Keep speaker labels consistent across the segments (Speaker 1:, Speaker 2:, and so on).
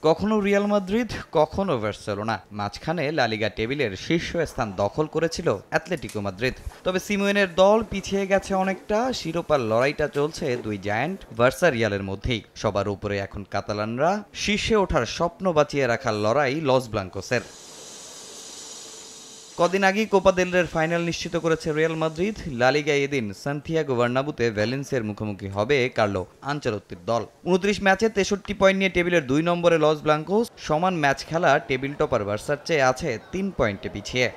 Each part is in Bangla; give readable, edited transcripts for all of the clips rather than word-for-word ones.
Speaker 1: কখনো রিয়াল মাদ্রিদ, কখনো বার্সেলোনা, মাঝখানে লা লিগা টেবিলের শীর্ষস্থান দখল করেছিল অ্যাটলেটিকো মাদ্রিদ। তবে সিমোয়েনের দল পিছিয়ে গেছে অনেকটা। শিরোপার লড়াইটা চলছে দুই জায়ান্ট বার্সা রিয়ালের মধ্যেই। সবার উপরে এখন কাতালানরা, শীর্ষে ওঠার স্বপ্ন বাঁচিয়ে রাখার লড়াই লস ব্লাঙ্কোসের। কদিন আগেই কোপা দেল রের ফাইনাল নিশ্চিত করেছে রিয়াল মাদ্রিদ। লা লিগায় এদিন সান্তিয়াগো বার্নাব্যুতে ভ্যালেন্সিয়ার মুখোমুখি হবে কার্লো আনচেলত্তির দল। ২৯ ম্যাচে ৬৩ পয়েন্ট নিয়ে টেবিলের ২ নম্বরে লস ব্লাঙ্কোস। সমান ম্যাচ খেলা টেবিল টপার বার্সার চেয়ে আছে ৩ পয়েন্টে পিছিয়ে।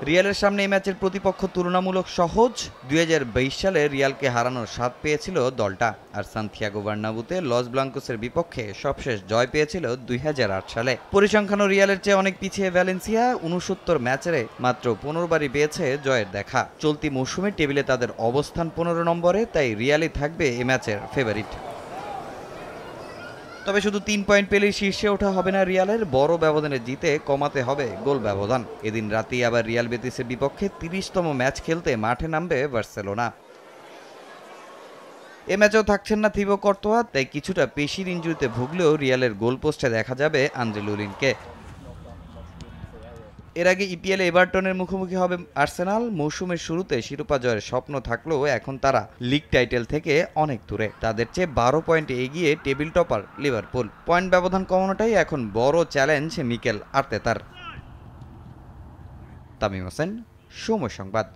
Speaker 1: রিয়ালের সামনে এই ম্যাচের প্রতিপক্ষ তুলনামূলক সহজ। ২০২২ সালে রিয়ালকে হারানোর স্বাদ পেয়েছিল দলটা, আর সান্তিয়াগো বার্নাব্যুতে লস ব্লাঙ্কোসের বিপক্ষে সবশেষ জয় পেয়েছিল ২০০৮ সালে। পরিসংখ্যানও রিয়ালের চেয়ে অনেক পিছিয়ে ভ্যালেন্সিয়া। ৬৯ ম্যাচে মাত্র ১৫ বারই পেয়েছে জয়ের দেখা। চলতি মৌসুমে টেবিলে তাদের অবস্থান ১৫ নম্বরে, তাই রিয়ালই থাকবে এ ম্যাচের ফেভারিট। তবে শুধু ৩ পয়েন্ট পেলেই শীর্ষে ওঠা হবে না রিয়ালের। বড় ব্যবধানে জিতে কমাতে হবে গোল ব্যবধান। এদিন রাতেই আবার রিয়াল বেতিসের বিপক্ষে ৩০তম ম্যাচ খেলতে মাঠে নামবে বার্সেলোনা। এ ম্যাচেও থাকছেন না থিবো কর্তোয়া, তাই কিছুটা পেশির ইনজুরিতে ভুগলেও রিয়ালের গোলপোস্টে দেখা যাবে আন্দ্রে লুরিনকে। এর আগে ইপিএলে এভারটনের মুখোমুখি হবে আর্সেনাল। মৌসুমের শুরুতে শিরোপা জয়ের স্বপ্ন থাকলেও এখন তারা লিগ টাইটেল থেকে অনেক দূরে। তাদের চেয়ে ১২ পয়েন্টে এগিয়ে টেবিল টপার লিভারপুল। পয়েন্ট ব্যবধান কমানোটাই এখন বড় চ্যালেঞ্জ মিকেল আর্তেতার। তামিম হোসেন, সময় সংবাদ।